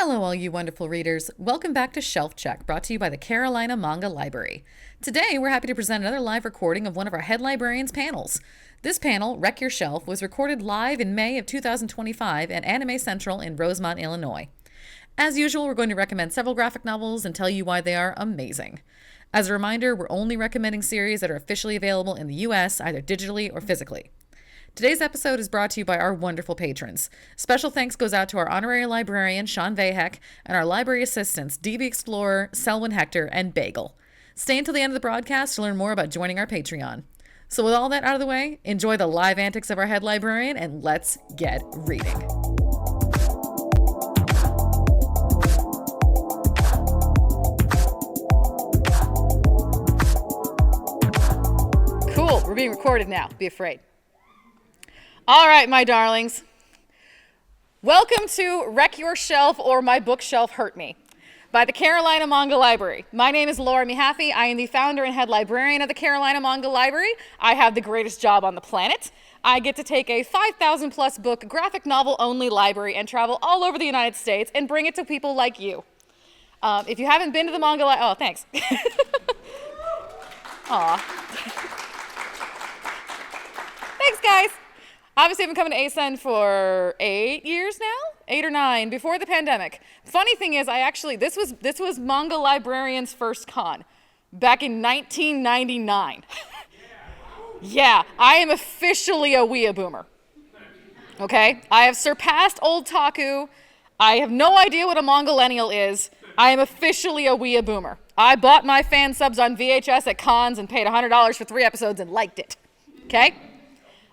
Hello, all you wonderful readers. Welcome back to Shelf Check, brought to you by the Carolina Manga Library. Today, we're happy to present another live recording of one of our Head Librarians panels. This panel, Wreck Your Shelf, was recorded live in May of 2025 at Anime Central in Rosemont, Illinois. As usual, we're going to recommend several graphic novels and tell you why they are amazing. As a reminder, we're only recommending series that are officially available in the US, either digitally or physically. Today's episode is brought to you by our wonderful patrons. Special thanks goes out to our honorary librarian, Sean Vahek, and our library assistants, DB Explorer, Selwyn Hector, and Bagel. Stay until the end of the broadcast to learn more about joining our Patreon. So with all that out of the way, enjoy the live antics of our head librarian, and let's get reading. Cool, we're being recorded now. Be afraid. All right, my darlings. Welcome to Wreck Your Shelf or My Bookshelf Hurt Me by the Carolina Manga Library. My name is Laura Mihaffey. I am the founder and head librarian of the Carolina Manga Library. I have the greatest job on the planet. I get to take a 5,000 plus book graphic novel only library and travel all over the United States and bring it to people like you. If you haven't been to the manga library, oh, thanks. Aw. Thanks, guys. Obviously, I've been coming to ACEN for 8 years now, 8 or 9, before the pandemic. Funny thing is, this was Manga Librarian's first con, back in 1999. Yeah, I am officially a wea boomer. Okay, I have surpassed old Taku. I have no idea what a Mongolenial is. I am officially a wea boomer. I bought my fan subs on VHS at cons and paid $100 for 3 episodes and liked it. Okay,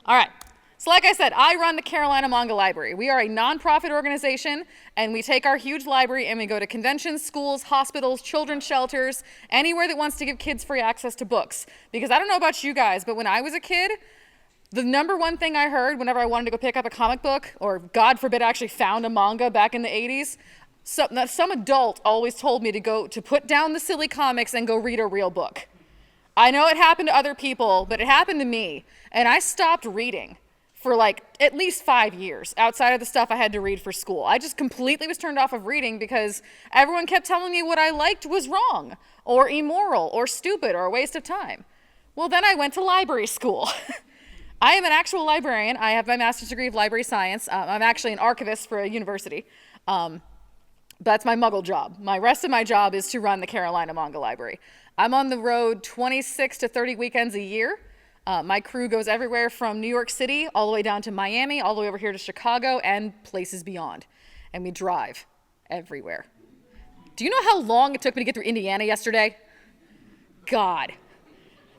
all right. So like I said, I run the Carolina Manga Library. We are a nonprofit organization, and we take our huge library and we go to conventions, schools, hospitals, children's shelters, anywhere that wants to give kids free access to books. Because I don't know about you guys, but when I was a kid, the number one thing I heard whenever I wanted to go pick up a comic book, or God forbid I actually found a manga back in the 80s, some adult always told me to put down the silly comics and go read a real book. I know it happened to other people, but it happened to me, and I stopped reading for like at least 5 years outside of the stuff I had to read for school. I just completely was turned off of reading because everyone kept telling me what I liked was wrong or immoral or stupid or a waste of time. Well, then I went to library school. I am an actual librarian. I have my master's degree of library science. I'm actually an archivist for a university. That's my muggle job. My rest of my job is to run the Carolina Manga Library. I'm on the road 26 to 30 weekends a year. My crew goes everywhere from New York City all the way down to Miami, all the way over here to Chicago, and places beyond. And we drive everywhere. Do you know how long it took me to get through Indiana yesterday? God.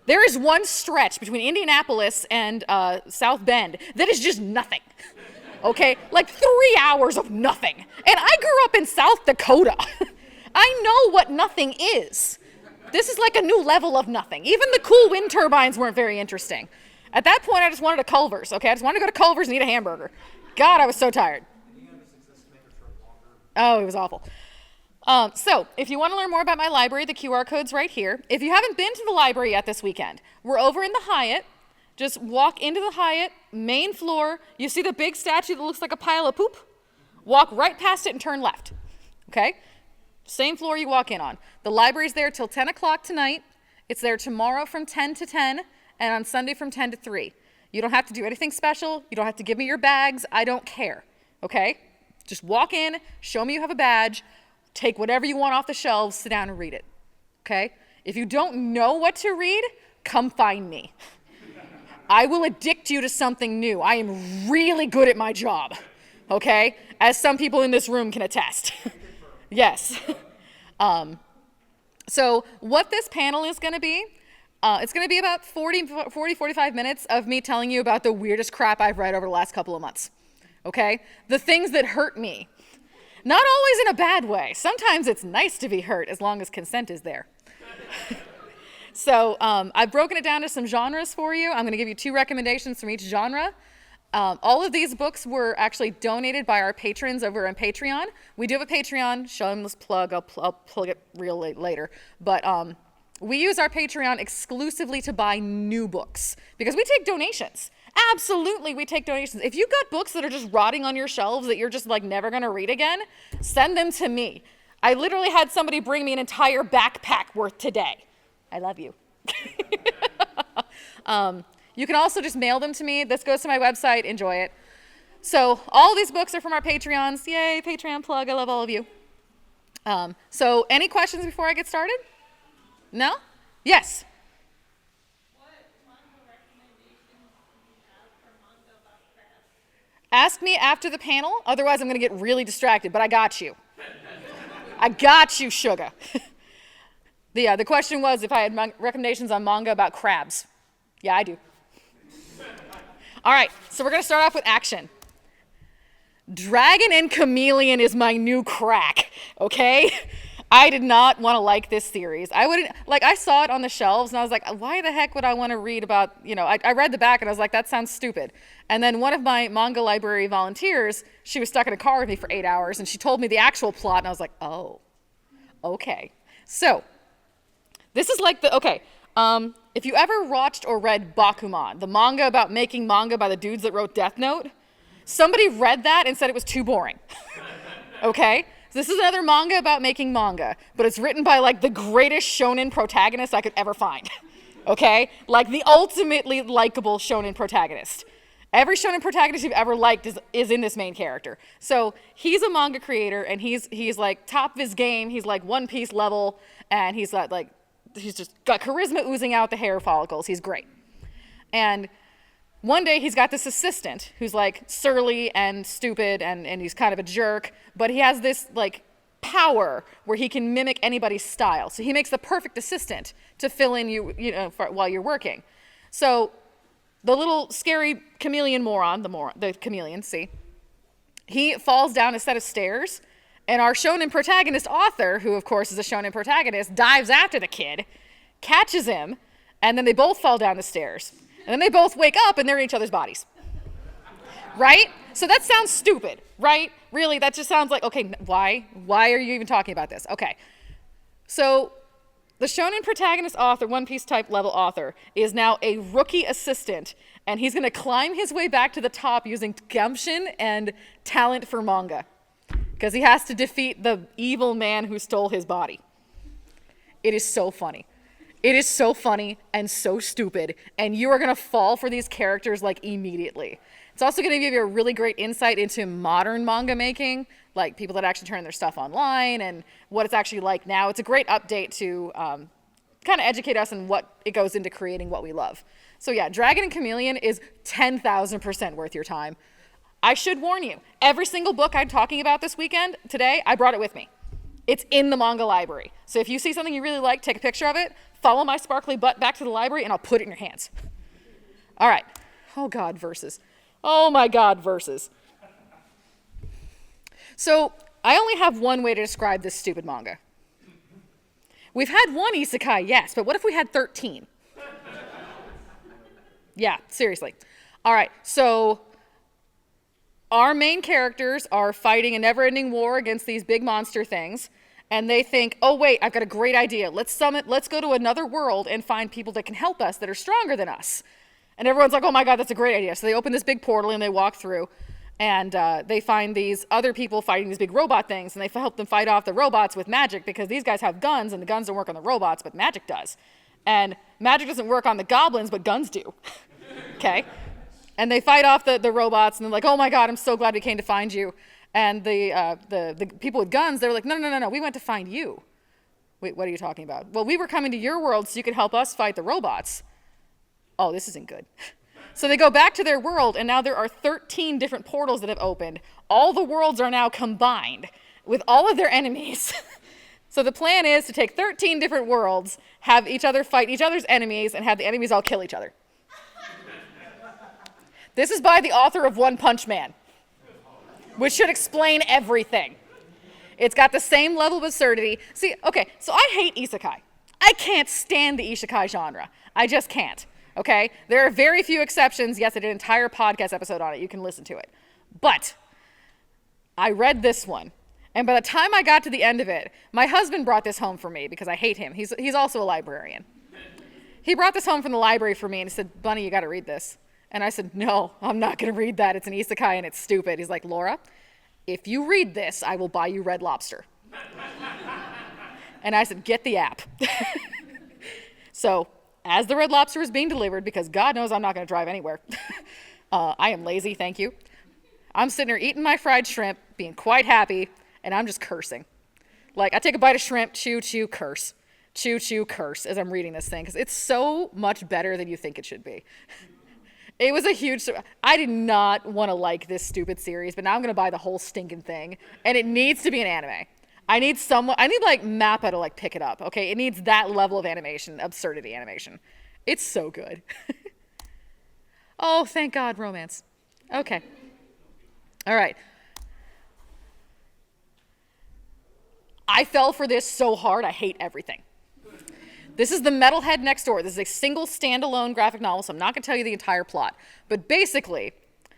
There is one stretch between Indianapolis and South Bend that is just nothing. Okay? Like 3 hours of nothing. And I grew up in South Dakota. I know what nothing is. This is like a new level of nothing. Even the cool wind turbines weren't very interesting. At that point, I just wanted a Culver's, okay? I just wanted to go to Culver's and eat a hamburger. God, I was so tired. Oh, it was awful. So, if you want to learn more about my library, the QR code's right here. If you haven't been to the library yet this weekend, we're over in the Hyatt. Just walk into the Hyatt, main floor. You see the big statue that looks like a pile of poop? Walk right past it and turn left, okay? Same floor you walk in on. The library's there till 10 o'clock tonight. It's there tomorrow from 10 to 10, and on Sunday from 10 to 3. You don't have to do anything special. You don't have to give me your bags. I don't care, okay? Just walk in, show me you have a badge, take whatever you want off the shelves, sit down and read it, okay? If you don't know what to read, come find me. I will addict you to something new. I am really good at my job, okay? As some people in this room can attest. Yes. So what this panel is going to be, it's going to be about 45 minutes of me telling you about the weirdest crap I've read over the last couple of months. Okay? The things that hurt me. Not always in a bad way. Sometimes it's nice to be hurt as long as consent is there. So I've broken it down to some genres for you. I'm going to give you 2 recommendations from each genre. All of these books were actually donated by our patrons over on Patreon. We do have a Patreon, shameless plug, I'll plug it real later. But we use our Patreon exclusively to buy new books because we take donations. Absolutely, we take donations. If you've got books that are just rotting on your shelves that you're just like never gonna read again, send them to me. I literally had somebody bring me an entire backpack worth today. I love you. You can also just mail them to me. This goes to my website, enjoy it. So all these books are from our Patreons. Yay, Patreon plug, I love all of you. So any questions before I get started? No? Yes? What manga recommendations do you have for manga about crabs? Ask me after the panel, otherwise I'm gonna get really distracted, but I got you. I got you, sugar. The question was if I had recommendations on manga about crabs. Yeah, I do. All right, so we're gonna start off with action. Dragon and Chameleon is my new crack, okay? I did not want to like this series. I saw it on the shelves and I was like, why the heck would I want to read about, I read the back and I was like, that sounds stupid. And then one of my Manga Library volunteers, she was stuck in a car with me for 8 hours and she told me the actual plot and I was like, oh, okay. So, this is like if you ever watched or read Bakuman, the manga about making manga by the dudes that wrote Death Note, somebody read that and said it was too boring, okay? So this is another manga about making manga, but it's written by like the greatest shonen protagonist I could ever find, okay? Like the ultimately likable shonen protagonist. Every shonen protagonist you've ever liked is in this main character. So he's a manga creator and he's like top of his game. He's like One Piece level and he's just got charisma oozing out the hair follicles. He's great. And one day he's got this assistant who's like surly and stupid and he's kind of a jerk, but he has this like power where he can mimic anybody's style. So he makes the perfect assistant to fill in while you're working. So the little scary chameleon moron, the chameleon, he falls down a set of stairs and our shonen protagonist author, who of course is a shonen protagonist, dives after the kid, catches him, and then they both fall down the stairs. And then they both wake up and they're in each other's bodies. Right? So that sounds stupid, right? Really, that just sounds like, okay, why? Why are you even talking about this? Okay. So the shonen protagonist author, One Piece type level author, is now a rookie assistant, and he's going to climb his way back to the top using gumption and talent for manga. Because he has to defeat the evil man who stole his body. It is so funny. It is so funny and so stupid, and you are going to fall for these characters like immediately. It's also going to give you a really great insight into modern manga making, like people that actually turn their stuff online and what it's actually like now. It's a great update to kind of educate us on what it goes into creating what we love. So yeah, Dragon and Chameleon is 10,000% worth your time. I should warn you, every single book I'm talking about this weekend, today, I brought it with me. It's in the Manga Library. So if you see something you really like, take a picture of it, follow my sparkly butt back to the library, and I'll put it in your hands. All right. Oh, God, verses. Oh, my God, verses. So I only have one way to describe this stupid manga. We've had one isekai, yes, but what if we had 13? Yeah, seriously. All right, so our main characters are fighting a never-ending war against these big monster things, and they think, oh wait, I've got a great idea. Let's go to another world and find people that can help us that are stronger than us. And everyone's like, oh my God, that's a great idea. So they open this big portal and they walk through, and they find these other people fighting these big robot things, and they help them fight off the robots with magic because these guys have guns, and the guns don't work on the robots, but magic does. And magic doesn't work on the goblins, but guns do. Okay? And they fight off the robots, and they're like, oh my God, I'm so glad we came to find you. And the people with guns, they're like, no, we went to find you. Wait, what are you talking about? Well, we were coming to your world so you could help us fight the robots. Oh, this isn't good. So they go back to their world, and now there are 13 different portals that have opened. All the worlds are now combined with all of their enemies. So the plan is to take 13 different worlds, have each other fight each other's enemies, and have the enemies all kill each other. This is by the author of One Punch Man, which should explain everything. It's got the same level of absurdity. See, okay, so I hate isekai. I can't stand the isekai genre. I just can't, okay? There are very few exceptions. Yes, I did an entire podcast episode on it. You can listen to it. But I read this one, and by the time I got to the end of it, my husband brought this home for me because I hate him. He's also a librarian. He brought this home from the library for me and he said, Bunny, you got to read this. And I said, no, I'm not going to read that. It's an isekai and it's stupid. He's like, Laura, if you read this, I will buy you Red Lobster. And I said, get the app. So as the Red Lobster was being delivered, because God knows I'm not going to drive anywhere, I am lazy, thank you. I'm sitting there eating my fried shrimp, being quite happy, and I'm just cursing. Like, I take a bite of shrimp, chew, chew, curse. Chew, chew, curse as I'm reading this thing, because it's so much better than you think it should be. It was a huge... I did not want to like this stupid series, but now I'm going to buy the whole stinking thing, and it needs to be an anime. I need like Mappa to like pick it up, okay? It needs that level of animation, absurdity animation. It's so good. Oh, thank God, romance. Okay. All right. I fell for this so hard, I hate everything. This is The Metalhead Next Door. This is a single standalone graphic novel, so I'm not going to tell you the entire plot. But basically,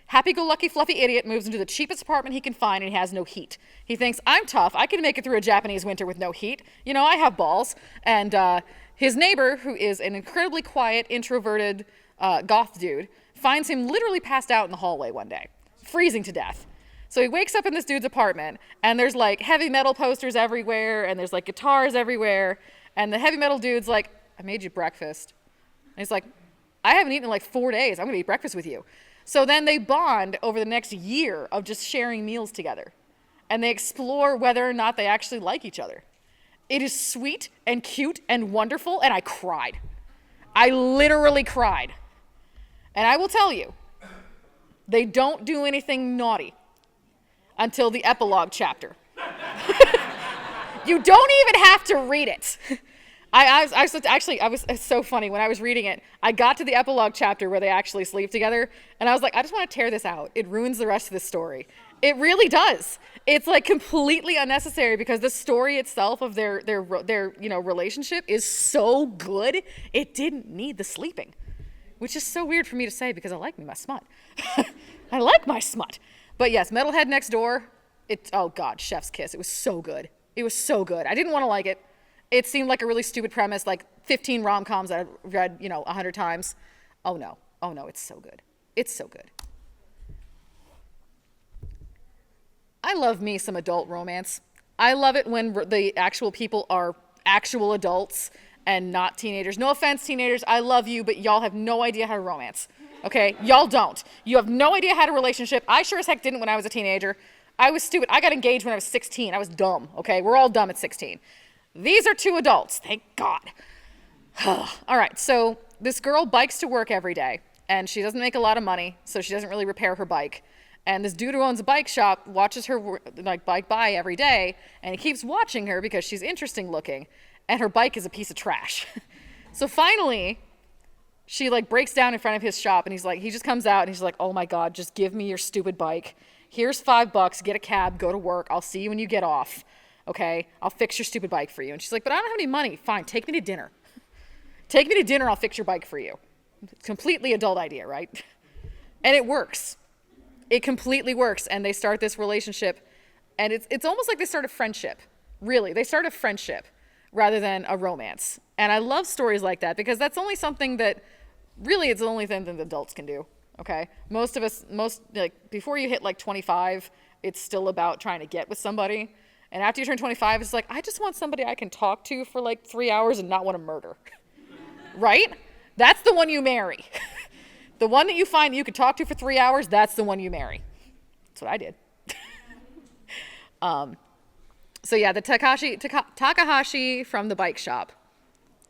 happy-go-lucky fluffy idiot moves into the cheapest apartment he can find and he has no heat. He thinks, I'm tough. I can make it through a Japanese winter with no heat. You know, I have balls. And his neighbor, who is an incredibly quiet, introverted goth dude, finds him literally passed out in the hallway one day, freezing to death. So he wakes up in this dude's apartment, and there's like heavy metal posters everywhere, and there's like guitars everywhere, and the heavy metal dude's like, I made you breakfast. And he's like, I haven't eaten in like 4 days. I'm gonna eat breakfast with you. So then they bond over the next year of just sharing meals together, and they explore whether or not they actually like each other. It is sweet and cute and wonderful, and I cried. I literally cried. And I will tell you, they don't do anything naughty until the epilogue chapter. You don't even have to read it. I was so funny when I was reading it. I got to the epilogue chapter where they actually sleep together, and I was like, I just want to tear this out. It ruins the rest of the story. It really does. It's like completely unnecessary because the story itself of their relationship is so good. It didn't need the sleeping, which is so weird for me to say because I like my smut. I like my smut. But yes, Metalhead Next Door. Oh God, Chef's Kiss. It was so good. It was so good. I didn't want to like it. It seemed like a really stupid premise, like 15 rom-coms that I've read, 100 times. Oh no, it's so good. It's so good. I love me some adult romance. I love it when the actual people are actual adults and not teenagers. No offense, teenagers, I love you, but y'all have no idea how to romance, okay? Y'all don't. You have no idea how to relationship. I sure as heck didn't when I was a teenager. I was stupid. I got engaged when I was 16. I was dumb, okay? We're all dumb at 16. These are two adults, thank God. All right, so this girl bikes to work every day, and she doesn't make a lot of money, so she doesn't really repair her bike. And this dude who owns a bike shop watches her bike by every day, and he keeps watching her because she's interesting looking, and her bike is a piece of trash. So finally, she breaks down in front of his shop, and he just comes out, and he's like, oh my God, just give me your stupid bike. Here's $5, get a cab, go to work. I'll see you when you get off, okay? I'll fix your stupid bike for you. And she's like, but I don't have any money. Fine, take me to dinner. Take me to dinner, I'll fix your bike for you. Completely adult idea, right? And it works. It completely works, and they start this relationship, and it's almost like they start a friendship. Really, they start a friendship rather than a romance. And I love stories like that because that's only something that, really, it's the only thing that adults can do. Okay, most of us, before you hit 25, it's still about trying to get with somebody. And after you turn 25, it's like, I just want somebody I can talk to for 3 hours and not want to murder. Right? That's the one you marry. The one that you find you can talk to for 3 hours, that's the one you marry. That's what I did. So yeah, the Takahashi from the bike shop.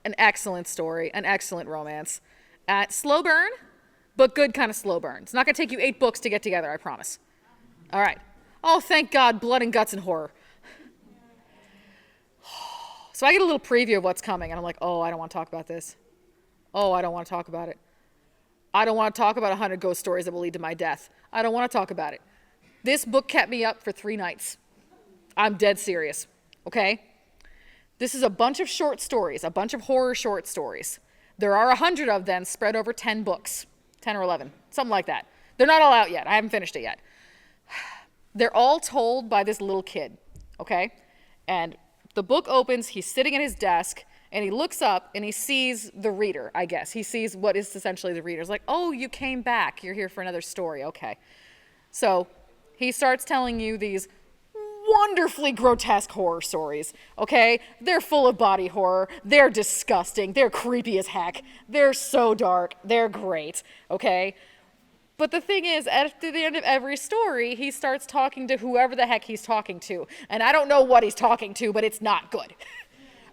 An excellent story, an excellent romance. Slow burn. But good kind of slow burn. It's not going to take you 8 books to get together, I promise. All right. Oh, thank God, blood and guts and horror. So I get a little preview of what's coming, and I'm like, oh, I don't want to talk about this. Oh, I don't want to talk about it. I don't want to talk about 100 ghost stories that will lead to my death. I don't want to talk about it. This book kept me up for 3 nights. I'm dead serious, okay? This is a bunch of short stories, a bunch of horror short stories. There are 100 of them spread over 10 books. 10 or 11, something like that. They're not all out yet. I haven't finished it yet. They're all told by this little kid, okay? And the book opens, he's sitting at his desk, And he looks up and he sees the reader, I guess. He sees what is essentially the reader. He's like, oh, you came back. You're here for another story. Okay. So he starts telling you these wonderfully grotesque horror stories, okay? They're full of body horror. They're disgusting. They're creepy as heck. They're so dark. They're great, okay? But the thing is, at the end of every story, he starts talking to whoever the heck he's talking to. And I don't know what he's talking to, but it's not good,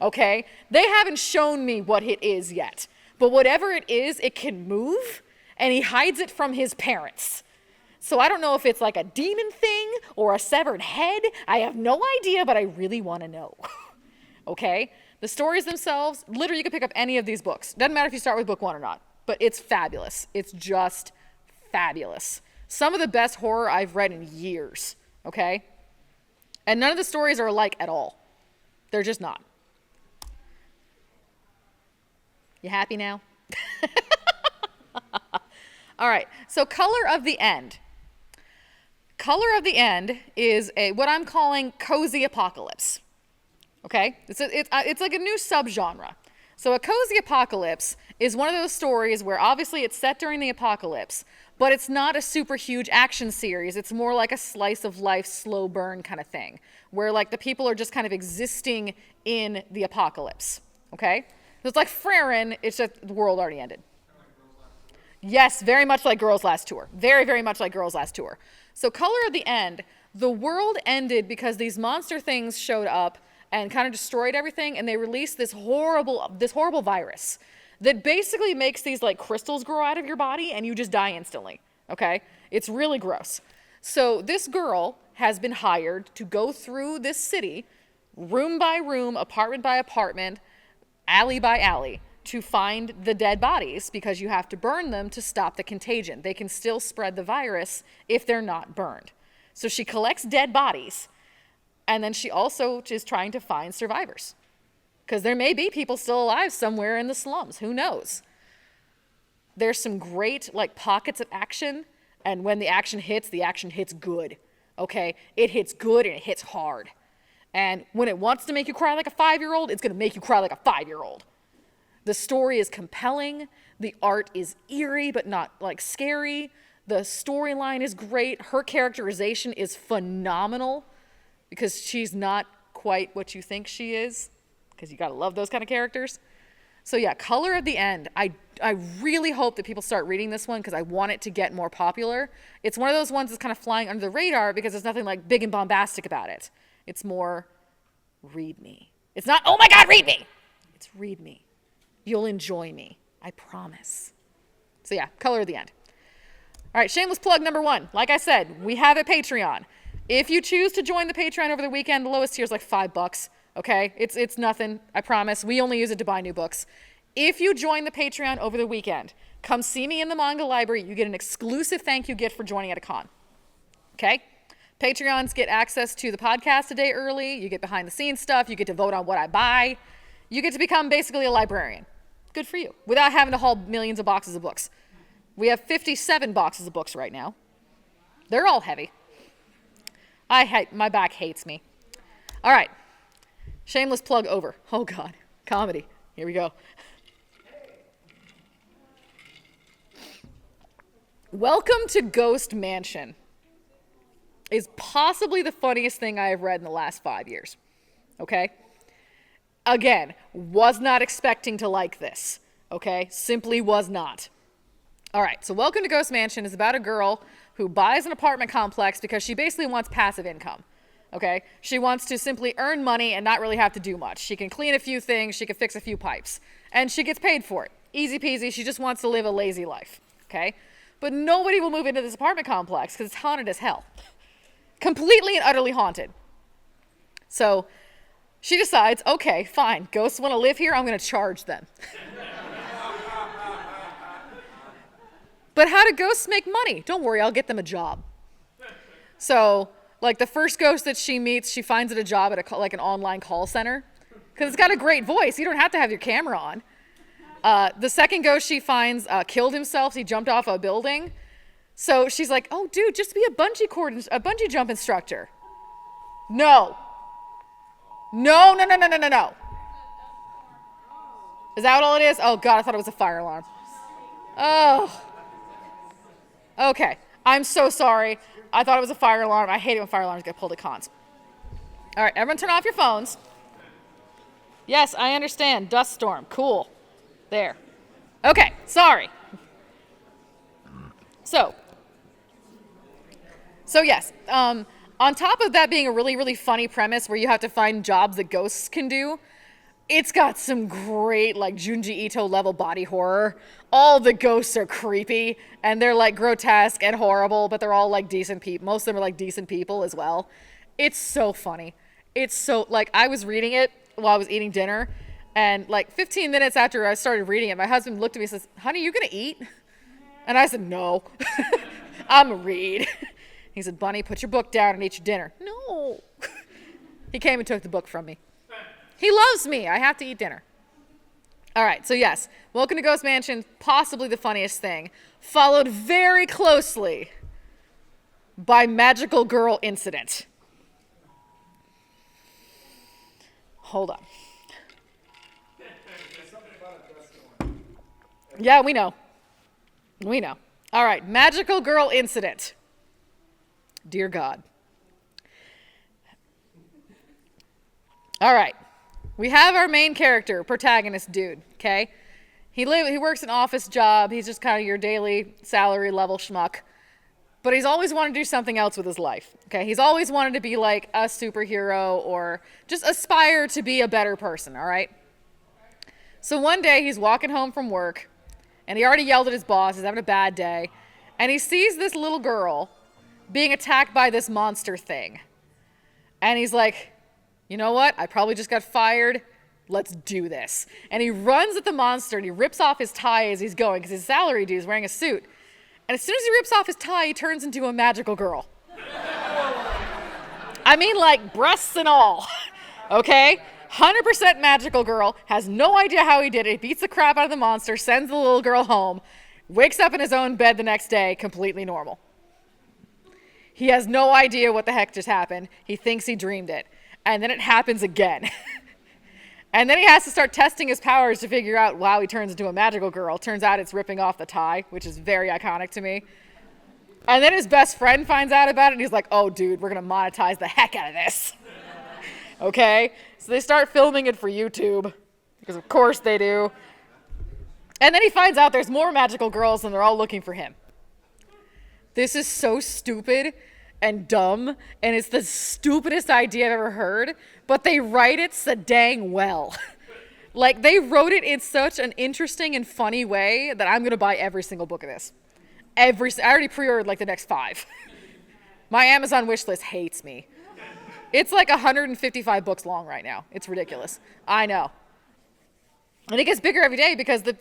okay? They haven't shown me what it is yet. But whatever it is, it can move, and he hides it from his parents. So I don't know if it's like a demon thing or a severed head. I have no idea, but I really want to know. Okay? The stories themselves, literally you can pick up any of these books. Doesn't matter if you start with book 1 or not, but it's fabulous. It's just fabulous. Some of the best horror I've read in years, okay? And none of the stories are alike at all. They're just not. You happy now? All right, so Color of the End. Color of the End is what I'm calling cozy apocalypse, okay? It's like a new subgenre. So a cozy apocalypse is one of those stories where obviously it's set during the apocalypse, but it's not a super huge action series. It's more like a slice of life, slow burn kind of thing, where like the people are just kind of existing in the apocalypse, okay? So it's like Freren, it's just the world already ended. Yes, very much like Girls' Last Tour. Very, very much like Girls' Last Tour. So Color of the End, the world ended because these monster things showed up and kind of destroyed everything, and they released this horrible virus that basically makes these like crystals grow out of your body and you just die instantly, okay? It's really gross. So this girl has been hired to go through this city, room by room, apartment by apartment, alley by alley, to find the dead bodies because you have to burn them to stop the contagion. They can still spread the virus if they're not burned. So she collects dead bodies, and then she also is trying to find survivors because there may be people still alive somewhere in the slums. Who knows? There's some great like pockets of action, and when the action hits good, okay? It hits good and it hits hard. And when it wants to make you cry like a 5-year-old, it's going to make you cry like a 5-year-old. The story is compelling. The art is eerie, but not like scary. The storyline is great. Her characterization is phenomenal because she's not quite what you think she is, because you gotta love those kind of characters. So yeah, Color of the End. I really hope that people start reading this one because I want it to get more popular. It's one of those ones that's kind of flying under the radar because there's nothing like big and bombastic about it. It's more, read me. It's not, oh my God, read me. It's read me. You'll enjoy me. I promise. So yeah, Color of the End. All right, shameless plug number 1. Like I said, we have a Patreon. If you choose to join the Patreon over the weekend, the lowest tier is like $5, okay? It's nothing, I promise. We only use it to buy new books. If you join the Patreon over the weekend, come see me in the Manga Library. You get an exclusive thank you gift for joining at a con, okay? Patreons get access to the podcast a day early. You get behind the scenes stuff. You get to vote on what I buy. You get to become basically a librarian. Good for you, without having to haul millions of boxes of books. We have 57 boxes of books right now. They're all heavy. My back hates me. All right, shameless plug over. Oh God, comedy. Here we go. Welcome to Ghost Mansion is possibly the funniest thing I have read in the last 5 years, okay? Again, was not expecting to like this, okay? Simply was not. All right, so Welcome to Ghost Mansion is about a girl who buys an apartment complex because she basically wants passive income, okay? She wants to simply earn money and not really have to do much. She can clean a few things, she can fix a few pipes, and she gets paid for it. Easy peasy, she just wants to live a lazy life, okay? But nobody will move into this apartment complex because it's haunted as hell. Completely and utterly haunted. So she decides, okay, fine, ghosts want to live here, I'm going to charge them. But how do ghosts make money? Don't worry, I'll get them a job. So, like the first ghost that she meets, she finds it a job at an online call center because it's got a great voice. You don't have to have your camera on. The second ghost she finds killed himself. He jumped off a building. So she's like, oh, dude, just be a bungee jump instructor. No. No. Is that all it is? Oh God, I thought it was a fire alarm. Oh. Okay. I'm so sorry. I thought it was a fire alarm. I hate it when fire alarms get pulled at cons. All right, everyone turn off your phones. Yes, I understand. Dust storm. Cool. There. Okay, sorry. So yes, on top of that being a really, really funny premise where you have to find jobs that ghosts can do, it's got some great, like, Junji Ito level body horror. All the ghosts are creepy, and they're, like, grotesque and horrible, but they're all, like, decent people. Most of them are, like, decent people as well. It's so funny. It's so, like, I was reading it while I was eating dinner, and, like, 15 minutes after I started reading it, my husband looked at me and says, "Honey, you gonna eat?" And I said, "No, I'm gonna read." He said, "Bunny, put your book down and eat your dinner." No. He came and took the book from me. He loves me. I have to eat dinner. All right, so yes, Welcome to Ghost Mansion, possibly the funniest thing, followed very closely by Magical Girl Incident. Hold on. Yeah, we know. We know. All right, Magical Girl Incident. Dear God. All right. We have our main character, protagonist dude, okay? He works an office job. He's just kind of your daily salary level schmuck. But he's always wanted to do something else with his life, okay? He's always wanted to be like a superhero or just aspire to be a better person, all right? So one day he's walking home from work, and he already yelled at his boss. He's having a bad day. And he sees this little girl being attacked by this monster thing. And he's like, "You know what? I probably just got fired. Let's do this." And he runs at the monster and he rips off his tie as he's going because his salary dude is wearing a suit. And as soon as he rips off his tie, he turns into a magical girl. I mean, like, breasts and all. Okay? 100% magical girl, has no idea how he did it, beats the crap out of the monster, sends the little girl home, wakes up in his own bed the next day, completely normal. He has no idea what the heck just happened. He thinks he dreamed it. And then it happens again. And then he has to start testing his powers to figure out, wow, he turns into a magical girl. Turns out it's ripping off the tie, which is very iconic to me. And then his best friend finds out about it, and he's like, "Oh, dude, we're going to monetize the heck out of this." Okay? So they start filming it for YouTube, because of course they do. And then he finds out there's more magical girls, and they're all looking for him. This is so stupid and dumb, and it's the stupidest idea I've ever heard, but they write it so dang well. Like, they wrote it in such an interesting and funny way that I'm going to buy every single book of this. I already pre-ordered, like, the next 5. My Amazon wish list hates me. It's like 155 books long right now. It's ridiculous. I know. And it gets bigger every day because the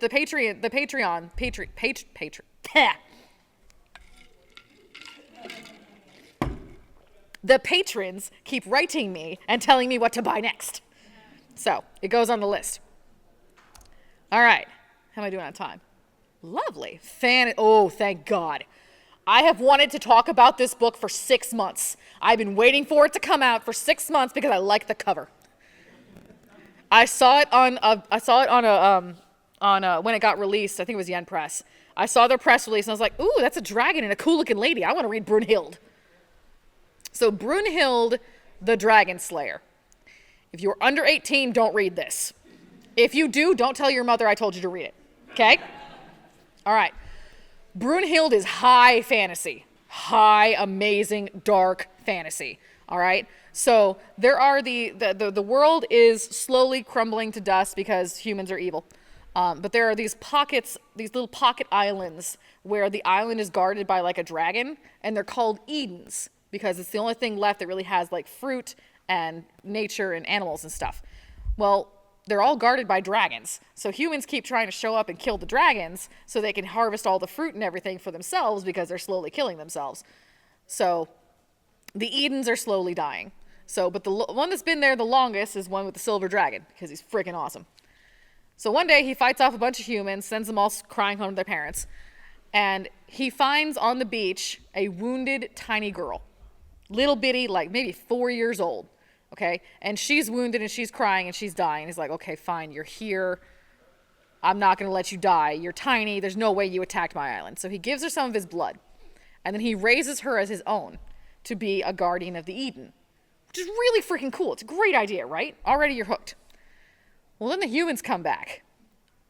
patrons keep writing me and telling me what to buy next. So it goes on the list. All right. How am I doing on time? Lovely. Oh, thank God. I have wanted to talk about this book for 6 months. I've been waiting for it to come out for 6 months because I like the cover. I saw it on when it got released. I think it was Yen Press. I saw their press release and I was like, "Ooh, that's a dragon and a cool looking lady. I want to read Brunhild." So Brunhild, the Dragon Slayer. If you're under 18, don't read this. If you do, don't tell your mother I told you to read it. Okay? All right. Brunhild is high fantasy. High, amazing, dark fantasy. All right? So there are the world is slowly crumbling to dust because humans are evil. But there are these pockets, these little pocket islands where the island is guarded by like a dragon, and they're called Edens because it's the only thing left that really has like fruit and nature and animals and stuff. Well, they're all guarded by dragons. So humans keep trying to show up and kill the dragons so they can harvest all the fruit and everything for themselves because they're slowly killing themselves. So the Edens are slowly dying. But the one that's been there the longest is one with the silver dragon because he's freaking awesome. So one day he fights off a bunch of humans, sends them all crying home to their parents, and he finds on the beach a wounded tiny girl. Little bitty, like maybe 4 years old, okay? And she's wounded and she's crying and she's dying. He's like, "Okay, fine, you're here. I'm not going to let you die. You're tiny. There's no way you attacked my island. So he gives her some of his blood. And then he raises her as his own to be a guardian of the Eden. Which is really freaking cool. It's a great idea, right? Already you're hooked. Well, then the humans come back.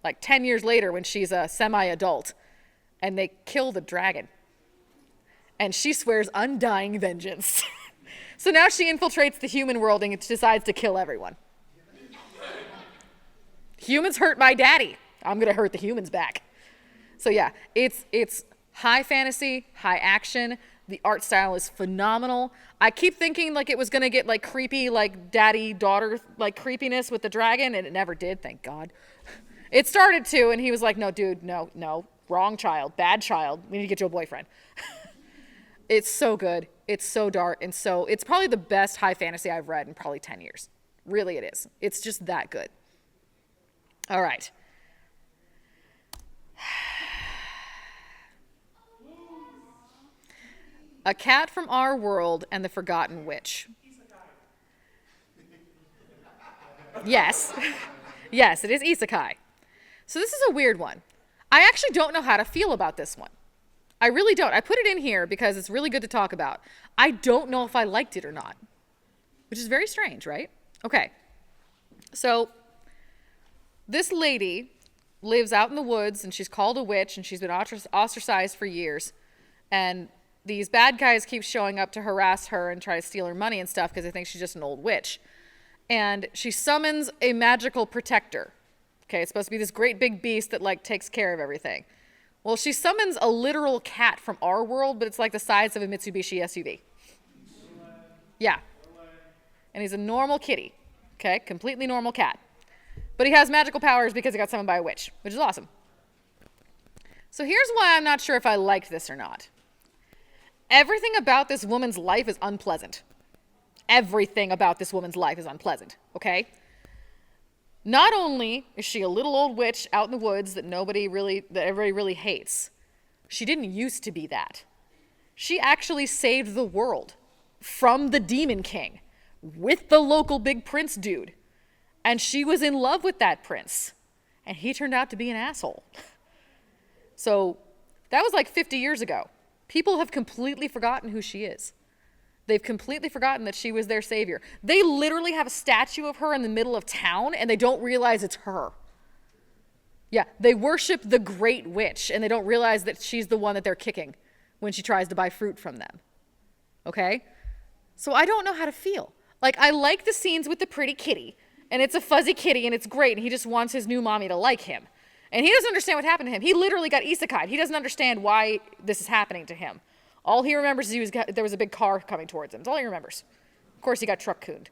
Like 10 years later when she's a semi-adult. And they kill the dragon. And she swears undying vengeance. So now she infiltrates the human world and decides to kill everyone. Humans hurt my daddy. I'm going to hurt the humans back. So yeah, it's high fantasy, high action. The art style is phenomenal. I keep thinking like it was going to get like creepy, like daddy-daughter like creepiness with the dragon, and it never did, thank God. It started to, and he was like, no, dude, no, wrong child, bad child. We need to get you a boyfriend. It's so good. It's so dark, and so it's probably the best high fantasy I've read in probably 10 years. Really it is. It's just that good. All right. A Cat from Our World and the Forgotten Witch. Yes. Yes, it is isekai. So this is a weird one. I actually don't know how to feel about this one. I really don't. I put it in here because it's really good to talk about. I don't know if I liked it or not, which is very strange, right? Okay. So this lady lives out in the woods, and she's called a witch, and she's been ostracized for years. And these bad guys keep showing up to harass her and try to steal her money and stuff because they think she's just an old witch. And she summons a magical protector. Okay, it's supposed to be this great big beast that like takes care of everything. Well, she summons a literal cat from our world, but it's like the size of a Mitsubishi SUV. Yeah. And he's a normal kitty. Okay, completely normal cat. But he has magical powers because he got summoned by a witch, which is awesome. So here's why I'm not sure if I liked this or not. Everything about this woman's life is unpleasant. Everything about this woman's life is unpleasant, okay? Not only is she a little old witch out in the woods that everybody really hates, she didn't used to be that. She actually saved the world from the Demon King with the local big prince dude. And she was in love with that prince. And he turned out to be an asshole. So that was like 50 years ago. People have completely forgotten who she is. They've completely forgotten that she was their savior. They literally have a statue of her in the middle of town, and they don't realize it's her. Yeah, they worship the great witch, and they don't realize that she's the one that they're kicking when she tries to buy fruit from them. Okay? So I don't know how to feel. Like, I like the scenes with the pretty kitty, and it's a fuzzy kitty, and it's great, and he just wants his new mommy to like him. And he doesn't understand what happened to him. He literally got isekai'd. He doesn't understand why this is happening to him. All he remembers is there was a big car coming towards him. That's all he remembers. Of course he got truck-cooned.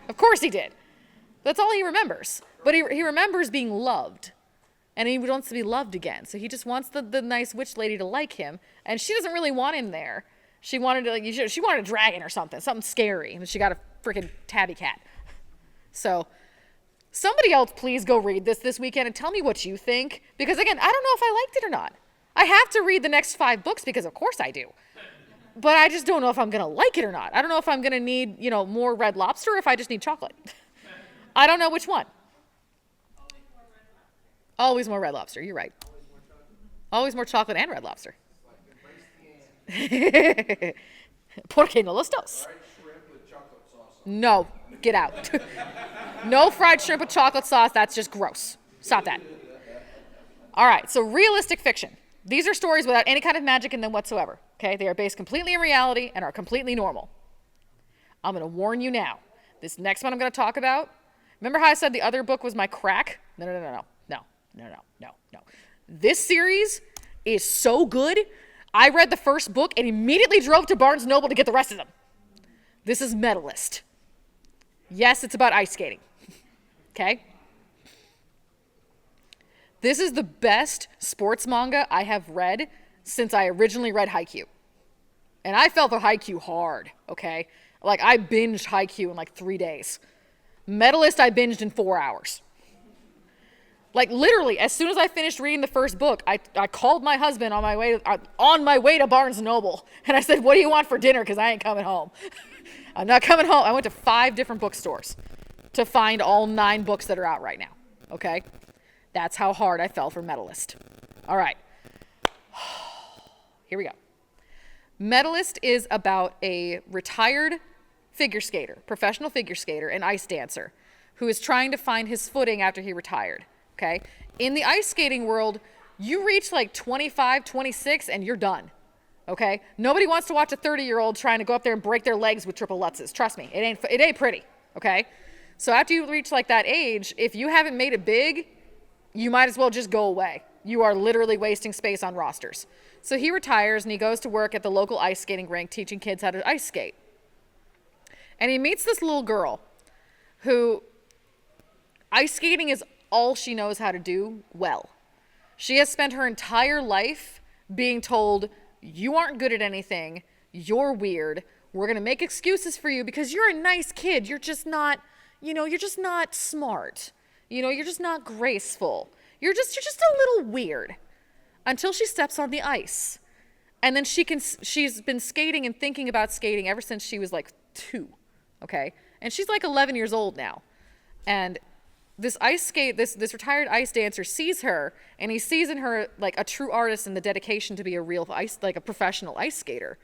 Of course he did. That's all he remembers. But he remembers being loved. And he wants to be loved again. So he just wants the nice witch lady to like him. And she doesn't really want him there. She wanted she wanted a dragon or something scary. And she got a freaking tabby cat. So somebody else please go read this weekend and tell me what you think. Because again, I don't know if I liked it or not. I have to read the next 5 books because of course I do. But I just don't know if I'm going to like it or not. I don't know if I'm going to need, more Red Lobster or if I just need chocolate. I don't know which one. Always more Red Lobster. You're right. Always more chocolate and Red Lobster. Porque no los dos. No, get out. No fried shrimp with chocolate sauce. That's just gross. Stop that. All right, so realistic fiction. These are stories without any kind of magic in them whatsoever. Okay, they are based completely in reality and are completely normal. I'm going to warn you now. This next one I'm going to talk about. Remember how I said the other book was my crack? No. This series is so good. I read the first book and immediately drove to Barnes & Noble to get the rest of them. This is Medalist. Yes, it's about ice skating. Okay? This is the best sports manga I have read since I originally read Haikyuu. And I fell for Haikyuu hard, okay? Like, I binged Haikyuu in like 3 days. Medalist I binged in 4 hours. Like, literally, as soon as I finished reading the first book, I called my husband on my way to Barnes & Noble. And I said, what do you want for dinner? Because I ain't coming home. I'm not coming home. I went to 5 different bookstores to find all 9 books that are out right now, okay? That's how hard I fell for Medalist. All right. Here we go. Medalist is about a retired figure skater, professional figure skater, and ice dancer who is trying to find his footing after he retired, okay? In the ice skating world, you reach like 25, 26, and you're done, okay? Nobody wants to watch a 30-year-old trying to go up there and break their legs with triple lutzes. Trust me, it ain't pretty, okay? So after you reach like that age, if you haven't made it big, you might as well just go away. You are literally wasting space on rosters. So he retires and he goes to work at the local ice skating rink teaching kids how to ice skate. And he meets this little girl who ice skating is all she knows how to do well. She has spent her entire life being told, you aren't good at anything, you're weird, we're going to make excuses for you because you're a nice kid, you're just not, you're just not smart. You're just not graceful. You're just a little weird. Until she steps on the ice. And then she's been skating and thinking about skating ever since she was like 2, okay? And she's like 11 years old now. And this retired ice dancer sees her, and he sees in her like a true artist and the dedication to be a professional ice skater.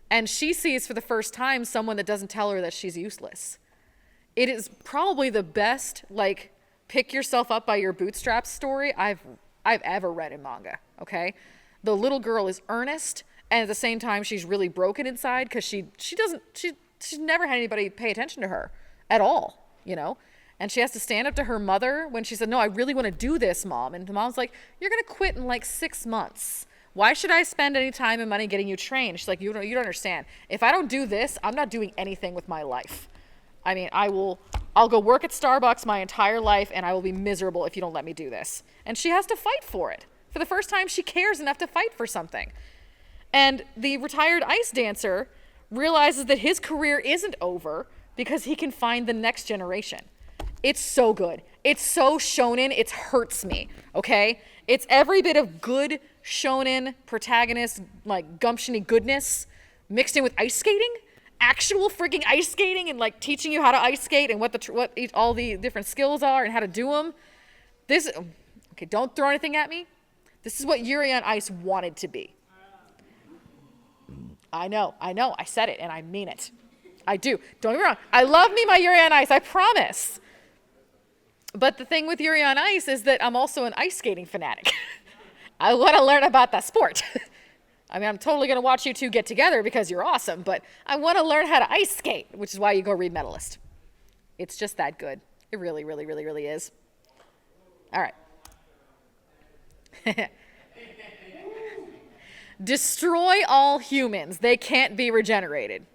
And she sees for the first time someone that doesn't tell her that she's useless. It is probably the best, like, pick yourself up by your bootstraps story I've ever read in manga, okay? The little girl is earnest, and at the same time, she's really broken inside because she's never had anybody pay attention to her at all, And she has to stand up to her mother when she said, no, I really want to do this, Mom. And the mom's like, you're going to quit in like 6 months. Why should I spend any time and money getting you trained? She's like, you don't understand. If I don't do this, I'm not doing anything with my life. I mean, I'll go work at Starbucks my entire life, and I will be miserable if you don't let me do this. And she has to fight for it. For the first time, she cares enough to fight for something. And the retired ice dancer realizes that his career isn't over because he can find the next generation. It's so good. It's so shonen, it hurts me, okay? It's every bit of good shonen protagonist, like gumption-y goodness mixed in with ice skating. Actual freaking ice skating and like teaching you how to ice skate and what all the different skills are and how to do them. Okay, don't throw anything at me. This is what Yuri on Ice wanted to be. I know, I said it and I mean it. I do. Don't get me wrong. I love me my Yuri on Ice, I promise. But the thing with Yuri on Ice is that I'm also an ice skating fanatic. I want to learn about that sport. I mean, I'm totally going to watch you two get together because you're awesome, but I want to learn how to ice skate, which is why you go read Medalist. It's just that good. It really, really, really, really is. All right. Destroy all humans. They can't be regenerated.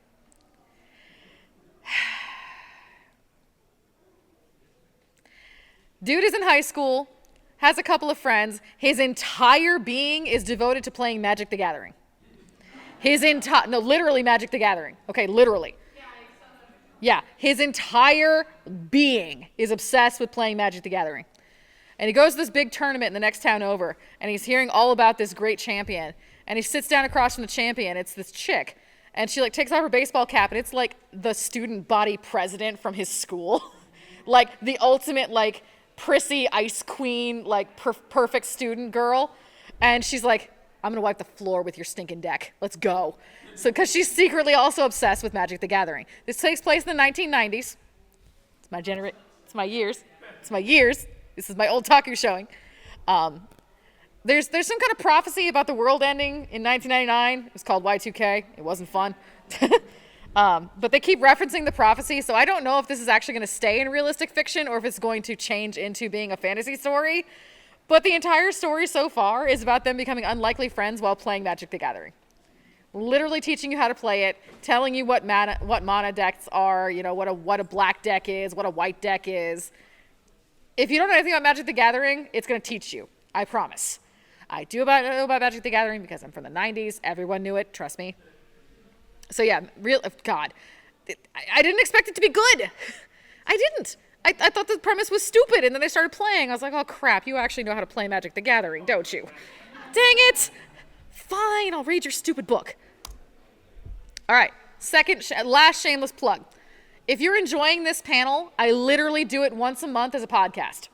Dude is in high school, has a couple of friends. His entire being is devoted to playing Magic the Gathering. Literally Magic the Gathering. Okay, literally. Yeah, his entire being is obsessed with playing Magic the Gathering. And he goes to this big tournament in the next town over, and he's hearing all about this great champion. And he sits down across from the champion. It's this chick. And she takes off her baseball cap, and it's like the student body president from his school. Like the ultimate prissy ice queen, perfect student girl. And she's like, I'm going to wipe the floor with your stinking deck. Let's go. So, because she's secretly also obsessed with Magic the Gathering. This takes place in the 1990s. It's my years. This is my old Taku showing. There's some kind of prophecy about the world ending in 1999. It was called Y2K. It wasn't fun. But they keep referencing the prophecy, so I don't know if this is actually going to stay in realistic fiction or if it's going to change into being a fantasy story. But the entire story so far is about them becoming unlikely friends while playing Magic the Gathering. Literally teaching you how to play it, telling you what mana decks are, what a black deck is, what a white deck is. If you don't know anything about Magic the Gathering, it's going to teach you. I promise. I know about Magic the Gathering because I'm from the 90s. Everyone knew it. Trust me. So yeah, God. I didn't expect it to be good. I didn't. I thought the premise was stupid, and then I started playing. I was like, oh, crap. You actually know how to play Magic the Gathering, don't you? Dang it. Fine, I'll read your stupid book. All right, last shameless plug. If you're enjoying this panel, I literally do it once a month as a podcast.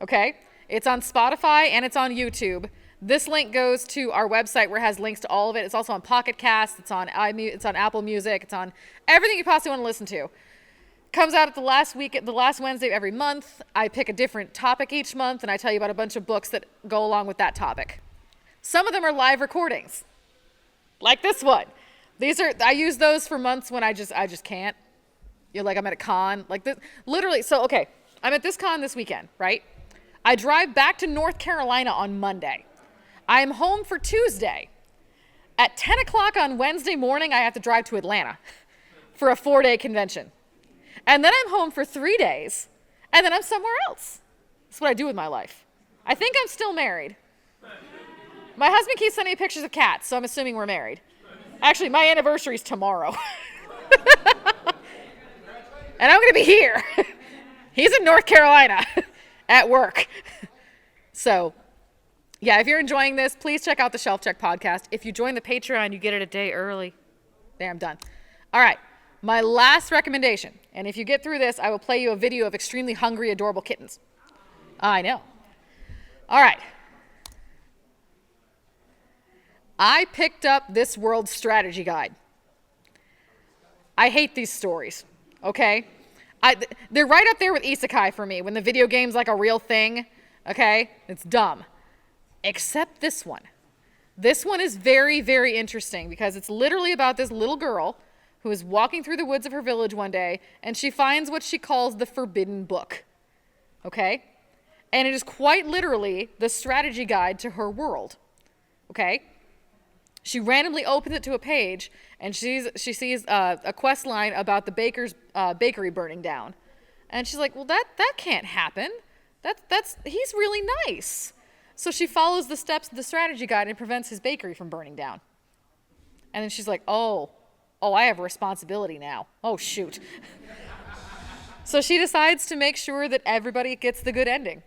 Okay? It's on Spotify and it's on YouTube. This link goes to our website where it has links to all of it. It's also on Pocket Cast. It's on Apple Music. It's on everything you possibly want to listen to. Comes out at the last Wednesday of every month. I pick a different topic each month, and I tell you about a bunch of books that go along with that topic. Some of them are live recordings, like this one. I use those for months when I just can't. You're like, I'm at a con, like this, literally. So, okay, I'm at this con this weekend, right? I drive back to North Carolina on Monday. I am home for Tuesday. At 10 o'clock on Wednesday morning, I have to drive to Atlanta for a 4-day convention. And then I'm home for 3 days, and then I'm somewhere else. That's what I do with my life. I think I'm still married. My husband keeps sending me pictures of cats, so I'm assuming we're married. Actually, my anniversary's tomorrow. And I'm going to be here. He's in North Carolina at work. So, yeah, if you're enjoying this, please check out the Shelf Check podcast. If you join the Patreon, you get it a day early. There, I'm done. All right. My last recommendation, and if you get through this, I will play you a video of extremely hungry, adorable kittens. I know. All right. I picked up This World Strategy Guide. I hate these stories, okay? They're right up there with isekai for me, when the video game's like a real thing, okay? It's dumb. Except this one. This one is very, very interesting because it's literally about this little girl who is walking through the woods of her village one day, and she finds what she calls the Forbidden Book, okay? And it is quite literally the strategy guide to her world, okay? She randomly opens it to a page, and she sees a quest line about the baker's bakery burning down. And she's like, well, that can't happen. He's really nice. So she follows the steps of the strategy guide and prevents his bakery from burning down. And then she's like, oh, I have a responsibility now. Oh, shoot. So she decides to make sure that everybody gets the good ending.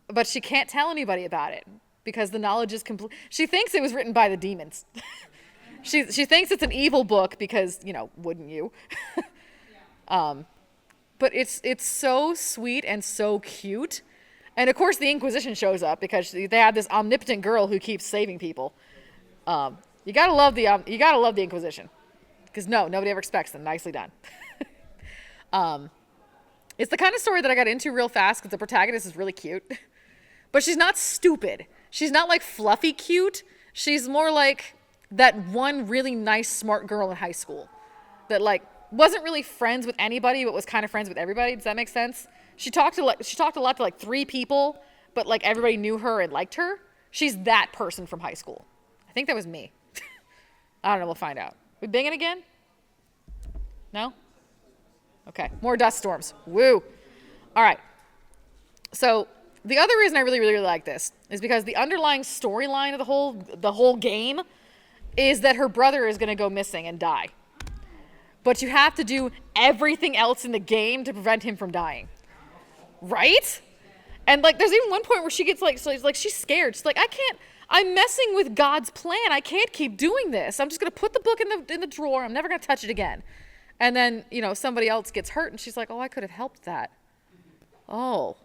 But she can't tell anybody about it because the knowledge is complete. She thinks it was written by the demons. She thinks it's an evil book because, wouldn't you? But it's so sweet and so cute. And of course the Inquisition shows up because they have this omnipotent girl who keeps saving people. You gotta love the Inquisition. Because nobody ever expects them. Nicely done. It's the kind of story that I got into real fast because the protagonist is really cute. But she's not stupid. She's not like fluffy cute. She's more like that one really nice, smart girl in high school that like wasn't really friends with anybody but was kind of friends with everybody. Does that make sense? She talked a lot to like 3 people, but like everybody knew her and liked her. She's that person from high school. I think that was me. I don't know. We'll find out. We binging again? No? Okay. More dust storms. Woo. All right. So the other reason I really, really, really like this is because the underlying storyline of the whole game is that her brother is going to go missing and die. But you have to do everything else in the game to prevent him from dying. Right? And like there's even one point where she gets like she's scared. She's like, I'm messing with God's plan. I can't keep doing this. I'm just going to put the book in the drawer. I'm never going to touch it again. And then, somebody else gets hurt and she's like, oh, I could have helped that. Oh,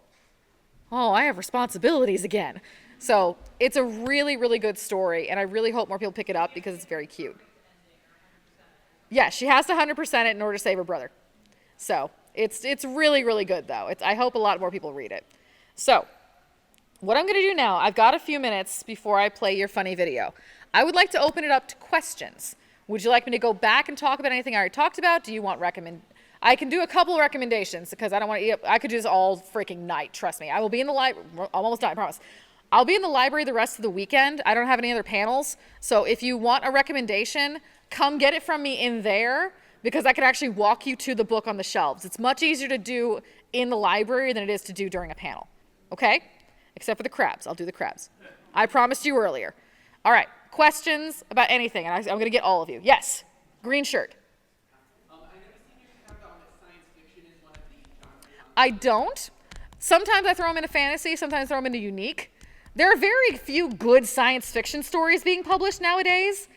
I have responsibilities again. So it's a really, really good story. And I really hope more people pick it up because it's very cute. Yeah, she has to 100% it in order to save her brother. So it's really, really good though. I hope a lot more people read it. So what I'm going to do now, I've got a few minutes before I play your funny video. I would like to open it up to questions. Would you like me to go back and talk about anything I already talked about? Do you want I can do a couple of recommendations because I don't want to I could do this all freaking night. Trust me. I will be in the library. I'm almost done, I promise. I'll be in the library the rest of the weekend. I don't have any other panels. So if you want a recommendation, come get it from me in there because I can actually walk you to the book on the shelves. It's much easier to do in the library than it is to do during a panel. Okay? Except for the crabs. I'll do the crabs. I promised you earlier. All right. Questions about anything? And I'm going to get all of you. Yes. Green shirt. I noticed in your countdown that science fiction is one of the genres. I don't. Sometimes I throw them into fantasy. Sometimes I throw them into unique. There are very few good science fiction stories being published nowadays.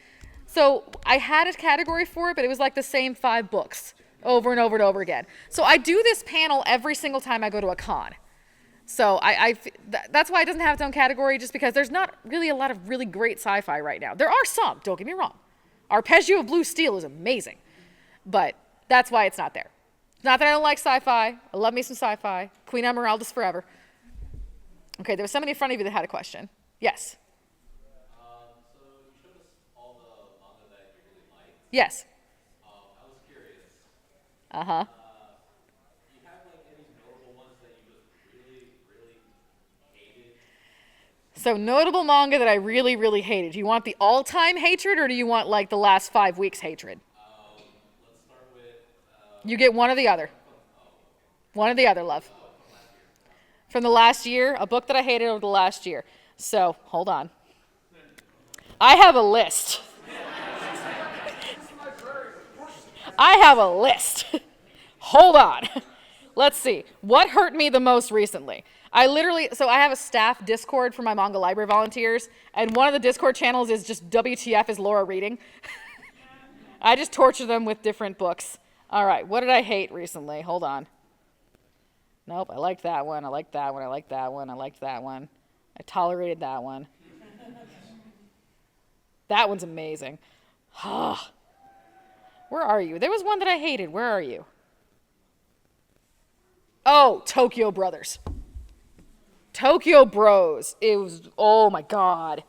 So I had a category for it, but it was like the same 5 books over and over and over again. So I do this panel every single time I go to a con. So that's why it doesn't have its own category, just because there's not really a lot of really great sci-fi right now. There are some, don't get me wrong. Arpeggio of Blue Steel is amazing, but that's why it's not there. It's not that I don't like sci-fi. I love me some sci-fi. Queen Emeraldus forever. Okay, there was somebody in front of you that had a question. Yes. So you showed us all the manga that you really liked. Yes. I was curious. Uh-huh. Do you have like any notable ones that you just really, really hated? So notable manga that I really, really hated. Do you want the all-time hatred, or do you want like the last 5 weeks hatred? Let's start with. You get one or the other. One or the other, love. From the last year, a book that I hated over the last year. So, hold on. I have a list. I have a list. Hold on. Let's see. What hurt me the most recently? I have a staff Discord for my Manga Library volunteers, and one of the Discord channels is just WTF is Laura reading. I just torture them with different books. All right, what did I hate recently? Hold on. Nope, I liked that one, I liked that one, I liked that one, I liked that one. I tolerated that one. That one's amazing. Where are you? There was one that I hated. Where are you? Oh, Tokyo Brothers. Tokyo Bros. It was, oh my God.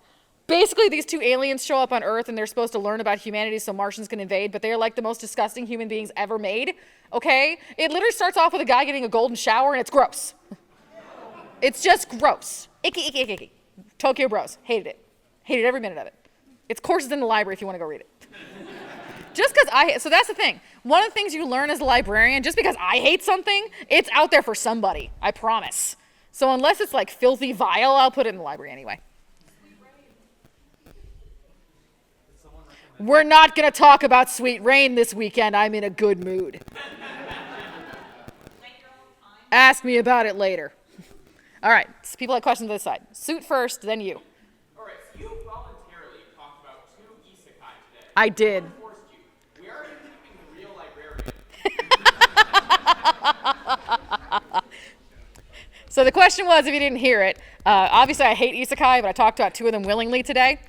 Basically, these two aliens show up on Earth and they're supposed to learn about humanity so Martians can invade, but they're like the most disgusting human beings ever made, okay? It literally starts off with a guy getting a golden shower and it's gross. It's just gross. Icky, icky, icky, icky. Tokyo Bros. Hated it. Hated every minute of it. It's courses in the library if you want to go read it. Just because so that's the thing. One of the things you learn as a librarian, just because I hate something, it's out there for somebody, I promise. So unless it's like filthy vile, I'll put it in the library anyway. We're not going to talk about Sweet Rain this weekend. I'm in a good mood. Ask me about it later. All right, so people have questions on this side. Suit first, then you. All right, so you voluntarily talked about 2 isekai today. I did. What forced you? We are keeping the real librarian. So the question was, if you didn't hear it, obviously I hate isekai, but I talked about 2 of them willingly today.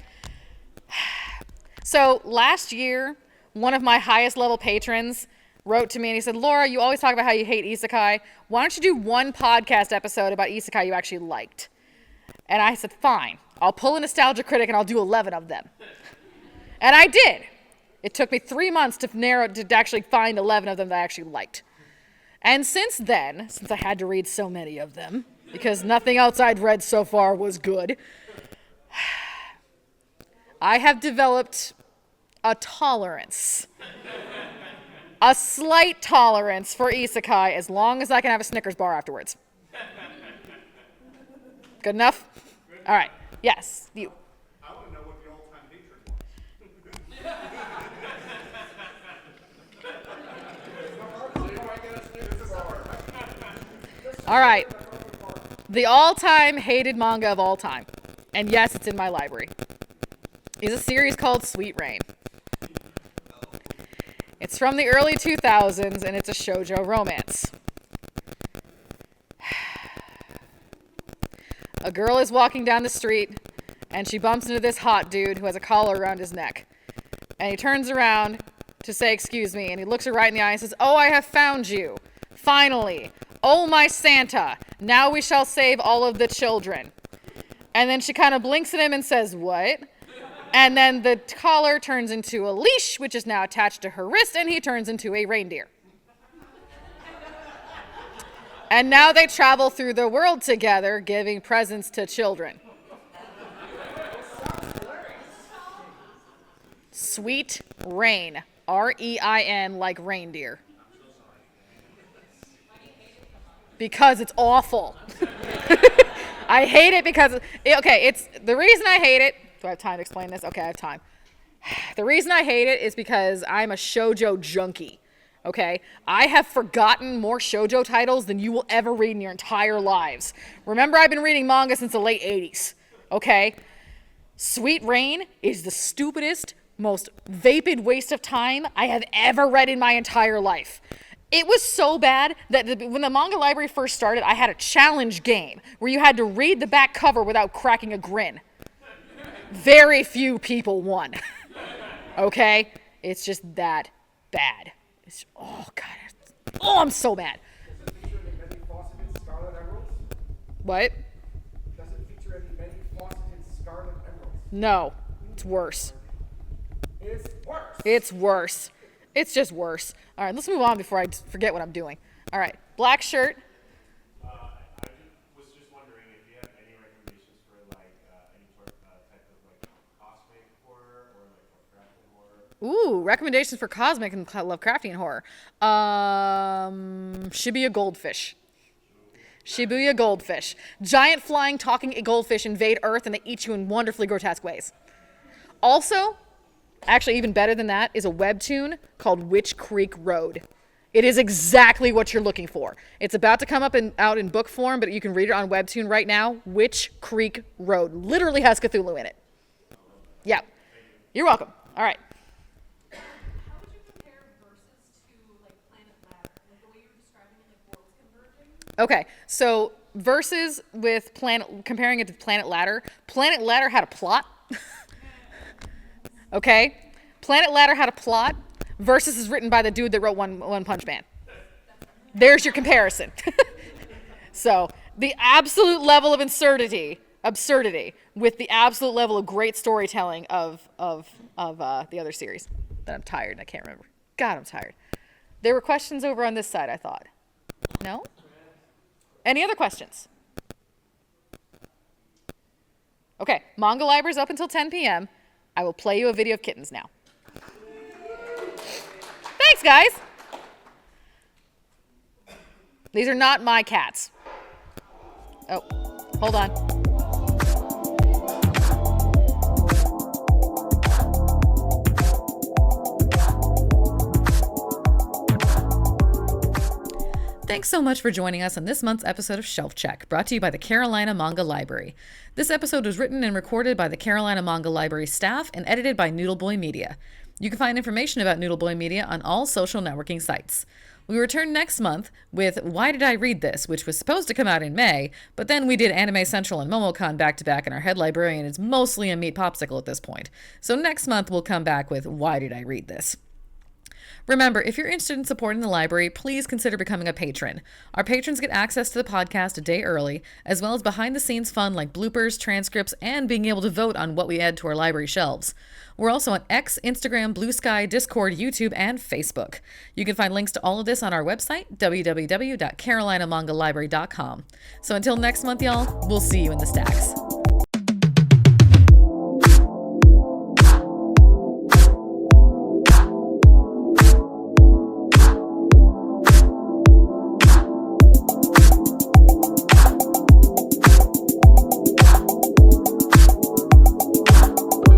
So last year, one of my highest level patrons wrote to me and he said, Laura, you always talk about how you hate isekai. Why don't you do one podcast episode about isekai you actually liked? And I said, fine. I'll pull a Nostalgia Critic and I'll do 11 of them. And I did. It took me 3 months to actually find 11 of them that I actually liked. And since then, since I had to read so many of them, because nothing else I'd read so far was good, I have developed a tolerance, a slight tolerance for isekai as long as I can have a Snickers bar afterwards. Good enough? All right. Yes, you. I want to know what the all-time hatred was. All right. The all-time hated manga of all time, and yes, it's in my library, is a series called Sweet Rain. It's from the early 2000s, and it's a shoujo romance. A girl is walking down the street, and she bumps into this hot dude who has a collar around his neck. And he turns around to say, excuse me, and he looks her right in the eye and says, oh, I have found you. Finally. Oh, my Santa. Now we shall save all of the children. And then she kind of blinks at him and says, what? And then the collar turns into a leash, which is now attached to her wrist, and he turns into a reindeer. And now they travel through the world together, giving presents to children. Sweet Rain. R-E-I-N, like reindeer. Because it's awful. I hate it because, okay, it's the reason I hate it. Do I have time to explain this? Okay, I have time. The reason I hate it is because I'm a shoujo junkie. Okay, I have forgotten more shoujo titles than you will ever read in your entire lives. Remember, I've been reading manga since the late 80s. Okay, Sweet Rain is the stupidest, most vapid waste of time I have ever read in my entire life. It was so bad that when the Manga Library first started, I had a challenge game where you had to read the back cover without cracking a grin. Very few people won. Okay? It's just that bad. Oh, God. Oh, I'm so mad. Does it feature any many faceted scarlet emeralds? What? Does it feature any many faceted scarlet emeralds? No. It's worse. It's worse. It's worse. It's just worse. All right, let's move on before I forget what I'm doing. All right, black shirt. I was just wondering if you have any recommendations for like any sort of type of like cosmic horror or like Lovecraftian horror. Ooh, recommendations for cosmic and Lovecraftian horror. Shibuya goldfish. Shibuya goldfish. Giant flying talking goldfish invade Earth and they eat you in wonderfully grotesque ways. Also, actually even better than that is a webtoon called Witch Creek Road. It is exactly what you're looking for. It's about to come up out in book form, but you can read it on webtoon right now. Witch Creek Road. Literally has Cthulhu in it. Yeah. You're welcome. All right. How would you compare verses to like Planet Ladder? Like the way you were describing it, like worlds converging? Okay, so versus with comparing it to Planet Ladder. Planet Ladder had a plot. Okay? Planet Ladder had a plot. Versus is written by the dude that wrote One Punch Man. There's your comparison. So, the absolute level of absurdity with the absolute level of great storytelling of the other series. That I'm tired and I can't remember. God, I'm tired. There were questions over on this side, I thought. No? Any other questions? Okay, Manga Library's up until 10 p.m. I will play you a video of kittens now. Thanks, guys. These are not my cats. Oh, hold on. Thanks so much for joining us on this month's episode of Shelf Check, brought to you by the Carolina Manga Library. This episode was written and recorded by the Carolina Manga Library staff and edited by NoodleBoyMedia. You can find information about NoodleBoyMedia on all social networking sites. We return next month with Why Did I Read This?, which was supposed to come out in May, but then we did Anime Central and MomoCon back-to-back, and our head librarian is mostly a meat popsicle at this point. So next month we'll come back with Why Did I Read This? Remember, if you're interested in supporting the library, please consider becoming a patron. Our patrons get access to the podcast a day early, as well as behind-the-scenes fun like bloopers, transcripts, and being able to vote on what we add to our library shelves. We're also on X, Instagram, Blue Sky, Discord, YouTube, and Facebook. You can find links to all of this on our website, www.carolinamangalibrary.com. So until next month, y'all, we'll see you in the stacks.